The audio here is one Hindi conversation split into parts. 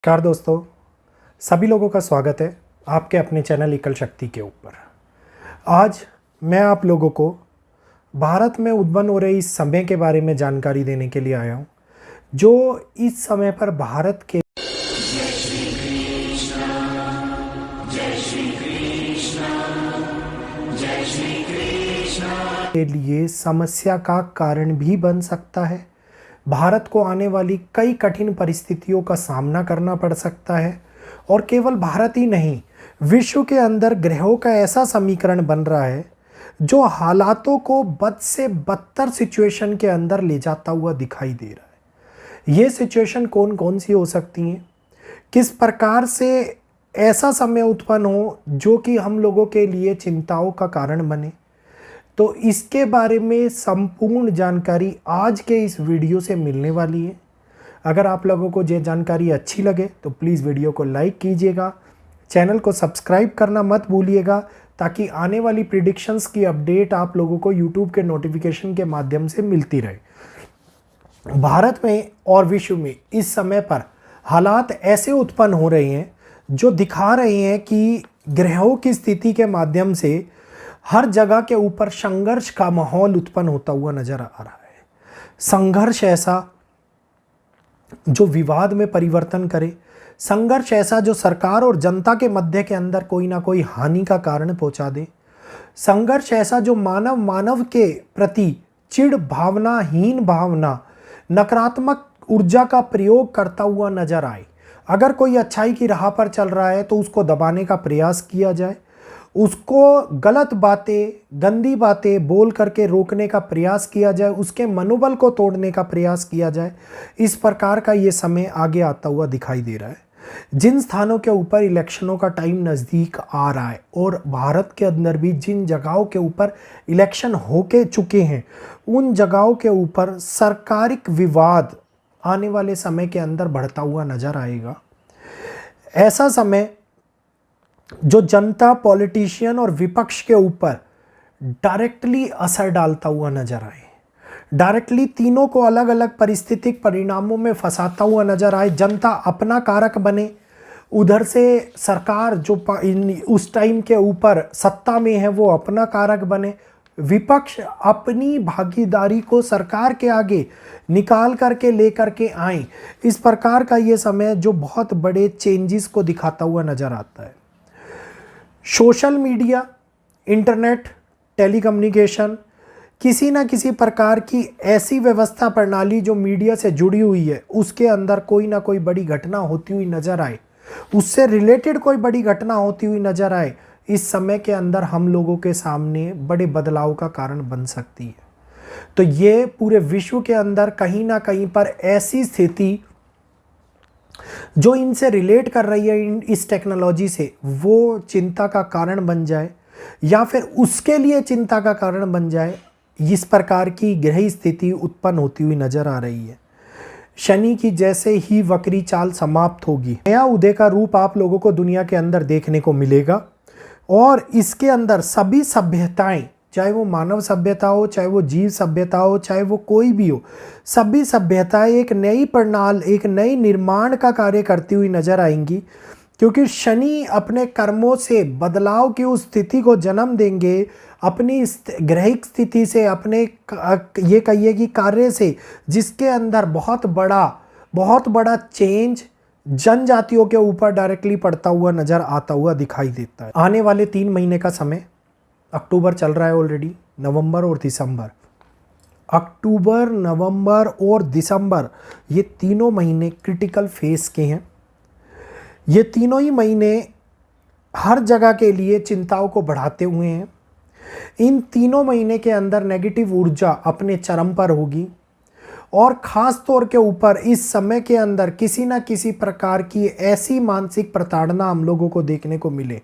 नमस्कार दोस्तों, सभी लोगों का स्वागत है आपके अपने चैनल एकल शक्ति के ऊपर। आज मैं आप लोगों को भारत में उत्पन्न हो रही इस समय के बारे में जानकारी देने के लिए आया हूँ, जो इस समय पर भारत के लिए समस्या का कारण भी बन सकता है। भारत को आने वाली कई कठिन परिस्थितियों का सामना करना पड़ सकता है और केवल भारत ही नहीं, विश्व के अंदर ग्रहों का ऐसा समीकरण बन रहा है जो हालातों को बद से बदतर सिचुएशन के अंदर ले जाता हुआ दिखाई दे रहा है। ये सिचुएशन कौन कौन सी हो सकती हैं, किस प्रकार से ऐसा समय उत्पन्न हो जो कि हम लोगों के लिए चिंताओं का कारण बने, तो इसके बारे में संपूर्ण जानकारी आज के इस वीडियो से मिलने वाली है। अगर आप लोगों को ये जानकारी अच्छी लगे तो प्लीज़ वीडियो को लाइक कीजिएगा, चैनल को सब्सक्राइब करना मत भूलिएगा, ताकि आने वाली प्रिडिक्शंस की अपडेट आप लोगों को यूट्यूब के नोटिफिकेशन के माध्यम से मिलती रहे। भारत में और विश्व में इस समय पर हालात ऐसे उत्पन्न हो रहे हैं जो दिखा रहे हैं कि ग्रहों की स्थिति के माध्यम से हर जगह के ऊपर संघर्ष का माहौल उत्पन्न होता हुआ नजर आ रहा है। संघर्ष ऐसा जो विवाद में परिवर्तन करे, संघर्ष ऐसा जो सरकार और जनता के मध्य के अंदर कोई ना कोई हानि का कारण पहुंचा दे, संघर्ष ऐसा जो मानव के प्रति चिढ़ भावना, हीन भावना, नकारात्मक ऊर्जा का प्रयोग करता हुआ नजर आए। अगर कोई अच्छाई की राह पर चल रहा है तो उसको दबाने का प्रयास किया जाए, उसको गलत बातें, गंदी बातें बोल करके रोकने का प्रयास किया जाए, उसके मनोबल को तोड़ने का प्रयास किया जाए। इस प्रकार का ये समय आगे आता हुआ दिखाई दे रहा है। जिन स्थानों के ऊपर इलेक्शनों का टाइम नज़दीक आ रहा है और भारत के अंदर भी जिन जगहों के ऊपर इलेक्शन होके चुके हैं, उन जगहों के ऊपर सरकारिक विवाद आने वाले समय के अंदर बढ़ता हुआ नजर आएगा। ऐसा समय जो जनता, पॉलिटिशियन और विपक्ष के ऊपर डायरेक्टली असर डालता हुआ नजर आए, डायरेक्टली तीनों को अलग अलग परिस्थितिक परिणामों में फंसाता हुआ नजर आए। जनता अपना कारक बने, उधर से सरकार जो उस टाइम के ऊपर सत्ता में है वो अपना कारक बने, विपक्ष अपनी भागीदारी को सरकार के आगे निकाल करके लेकर के आए। इस प्रकार का ये समय जो बहुत बड़े चेंजेस को दिखाता हुआ नजर आता है। सोशल मीडिया, इंटरनेट, टेलीकम्युनिकेशन, किसी ना किसी प्रकार की ऐसी व्यवस्था प्रणाली जो मीडिया से जुड़ी हुई है, उसके अंदर कोई ना कोई बड़ी घटना होती हुई नजर आए, उससे रिलेटेड कोई बड़ी घटना होती हुई नजर आए, इस समय के अंदर हम लोगों के सामने बड़े बदलाव का कारण बन सकती है। तो ये पूरे विश्व के अंदर कहीं ना कहीं पर ऐसी स्थिति जो इनसे रिलेट कर रही है, इस टेक्नोलॉजी से, वो चिंता का कारण बन जाए या फिर उसके लिए चिंता का कारण बन जाए, इस प्रकार की ग्रह स्थिति उत्पन्न होती हुई नजर आ रही है। शनि की जैसे ही वक्री चाल समाप्त होगी, नया उदय का रूप आप लोगों को दुनिया के अंदर देखने को मिलेगा और इसके अंदर सभी सभ्यताएं, चाहे वो मानव सभ्यता हो, चाहे वो जीव सभ्यता हो, चाहे वो कोई भी हो, सभी सभ्यताएं एक नई प्रणाली, एक नई निर्माण का कार्य करती हुई नजर आएंगी, क्योंकि शनि अपने कर्मों से बदलाव की उस स्थिति को जन्म देंगे। अपनी ग्रहिक स्थिति से, अपने ये कहिए कि कार्य से, जिसके अंदर बहुत बड़ा चेंज जनजातियों के ऊपर डायरेक्टली पड़ता हुआ नजर आता हुआ दिखाई देता है। आने वाले 3 महीने का समय, अक्टूबर चल रहा है ऑलरेडी, नवंबर और दिसंबर, अक्टूबर, नवंबर और दिसंबर, ये तीनों महीने क्रिटिकल फेस के हैं। ये तीनों ही महीने हर जगह के लिए चिंताओं को बढ़ाते हुए हैं। इन तीनों महीने के अंदर नेगेटिव ऊर्जा अपने चरम पर होगी और ख़ास तौर के ऊपर इस समय के अंदर किसी न किसी प्रकार की ऐसी मानसिक प्रताड़ना हम लोगों को देखने को मिले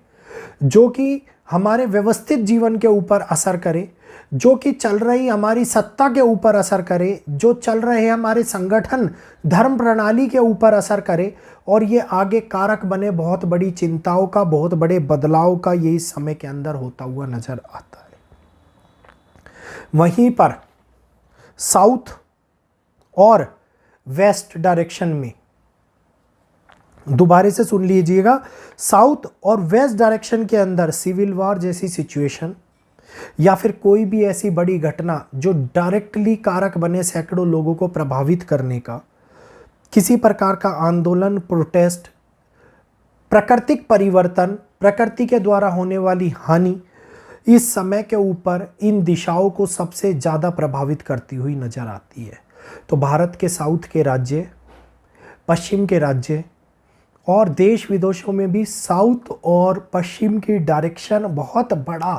जो कि हमारे व्यवस्थित जीवन के ऊपर असर करे, जो कि चल रही हमारी सत्ता के ऊपर असर करे, जो चल रहे हमारे संगठन, धर्म प्रणाली के ऊपर असर करे और ये आगे कारक बने बहुत बड़ी चिंताओं का, बहुत बड़े बदलाव का ये इस समय के अंदर होता हुआ नजर आता है। वहीं पर साउथ और वेस्ट डायरेक्शन में दोबारा से सुन लीजिएगा, साउथ और वेस्ट डायरेक्शन के अंदर सिविल वॉर जैसी सिचुएशन या फिर कोई भी ऐसी बड़ी घटना जो डायरेक्टली कारक बने सैकड़ों लोगों को प्रभावित करने का, किसी प्रकार का आंदोलन, प्रोटेस्ट, प्राकृतिक परिवर्तन, प्रकृति के द्वारा होने वाली हानि, इस समय के ऊपर इन दिशाओं को सबसे ज़्यादा प्रभावित करती हुई नजर आती है। तो भारत के साउथ के राज्य, पश्चिम के राज्य और देश विदेशों में भी साउथ और पश्चिम की डायरेक्शन बहुत बड़ा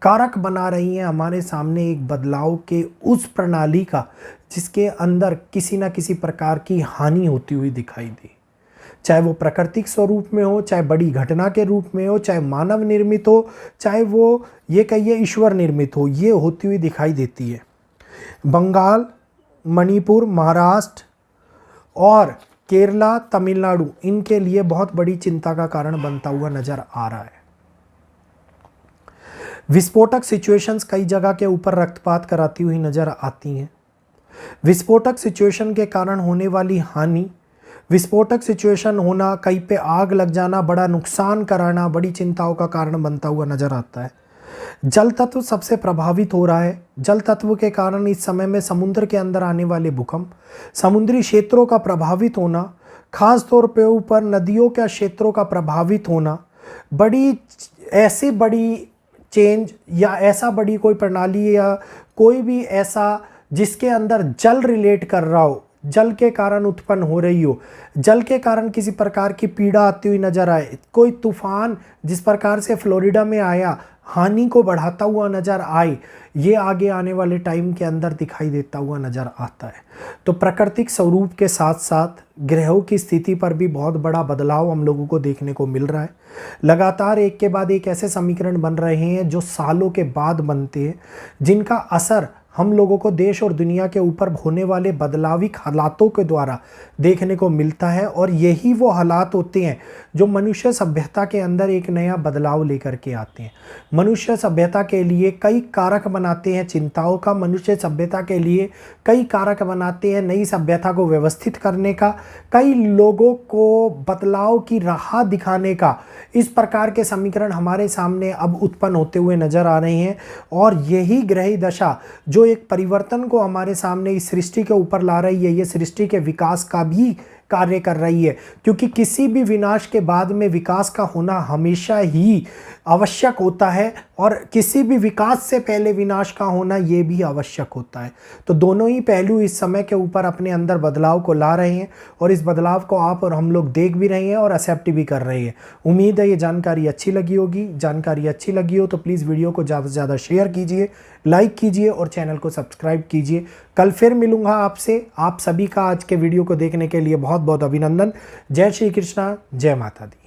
कारक बना रही है हमारे सामने एक बदलाव के उस प्रणाली का जिसके अंदर किसी न किसी प्रकार की हानि होती हुई दिखाई दी, चाहे वो प्राकृतिक स्वरूप में हो, चाहे बड़ी घटना के रूप में हो, चाहे मानव निर्मित हो, चाहे वो ये कहिए ईश्वर निर्मित हो, ये होती हुई दिखाई देती है। बंगाल, मणिपुर, महाराष्ट्र और केरला, तमिलनाडु इनके लिए बहुत बड़ी चिंता का कारण बनता हुआ नजर आ रहा है। विस्फोटक सिचुएशंस कई जगह के ऊपर रक्तपात कराती हुई नजर आती हैं। विस्फोटक सिचुएशन के कारण होने वाली हानि, विस्फोटक सिचुएशन होना, कहीं पे आग लग जाना, बड़ा नुकसान कराना बड़ी चिंताओं का कारण बनता हुआ नजर आता है। जल तत्व सबसे प्रभावित हो रहा है। जल तत्व के कारण इस समय में समुद्र के अंदर आने वाले भूकंप, समुद्री क्षेत्रों का प्रभावित होना, खास तौर पे ऊपर नदियों के क्षेत्रों का प्रभावित होना, ऐसी बड़ी चेंज या ऐसा बड़ी कोई प्रणाली या कोई भी ऐसा जिसके अंदर जल रिलेट कर रहा हो, जल के कारण उत्पन्न हो रही हो, जल के कारण किसी प्रकार की पीड़ा आती हुई नजर आए, कोई तूफान जिस प्रकार से फ्लोरिडा में आया हानि को बढ़ाता हुआ नजर आए, ये आगे आने वाले टाइम के अंदर दिखाई देता हुआ नजर आता है। तो प्राकृतिक स्वरूप के साथ साथ ग्रहों की स्थिति पर भी बहुत बड़ा बदलाव हम लोगों को देखने को मिल रहा है। लगातार एक के बाद एक ऐसे समीकरण बन रहे हैं जो सालों के बाद बनते हैं, जिनका असर हम लोगों को देश और दुनिया के ऊपर होने वाले बदलावी हालातों के द्वारा देखने को मिलता है। और यही वो हालात होते हैं जो मनुष्य सभ्यता के अंदर एक नया बदलाव लेकर के आते हैं। मनुष्य सभ्यता के लिए कई कारक बनाते हैं चिंताओं का, मनुष्य सभ्यता के लिए कई कारक बनाते हैं नई सभ्यता को व्यवस्थित करने का, कई लोगों को बदलाव की राह दिखाने का। इस प्रकार के समीकरण हमारे सामने अब उत्पन्न होते हुए नजर आ रहे हैं। और यही ग्रही दशा जो एक परिवर्तन को हमारे सामने इस सृष्टि के ऊपर ला रही है, ये सृष्टि के विकास का भी कार्य कर रही है। क्योंकि किसी भी विनाश के बाद में विकास का होना हमेशा ही आवश्यक होता है और किसी भी विकास से पहले विनाश का होना ये भी आवश्यक होता है। तो दोनों ही पहलू इस समय के ऊपर अपने अंदर बदलाव को ला रहे हैं और इस बदलाव को आप और हम लोग देख भी रहे हैं और एक्सेप्ट भी कर रहे हैं। उम्मीद है ये जानकारी अच्छी लगी होगी। जानकारी अच्छी लगी हो तो प्लीज़ वीडियो को ज़्यादा से ज़्यादा शेयर कीजिए, लाइक कीजिए और चैनल को सब्सक्राइब कीजिए। कल फिर मिलूंगा आपसे। आप सभी का आज के वीडियो को देखने के लिए बहुत बहुत अभिनंदन। जय श्री कृष्णा, जय माता दी।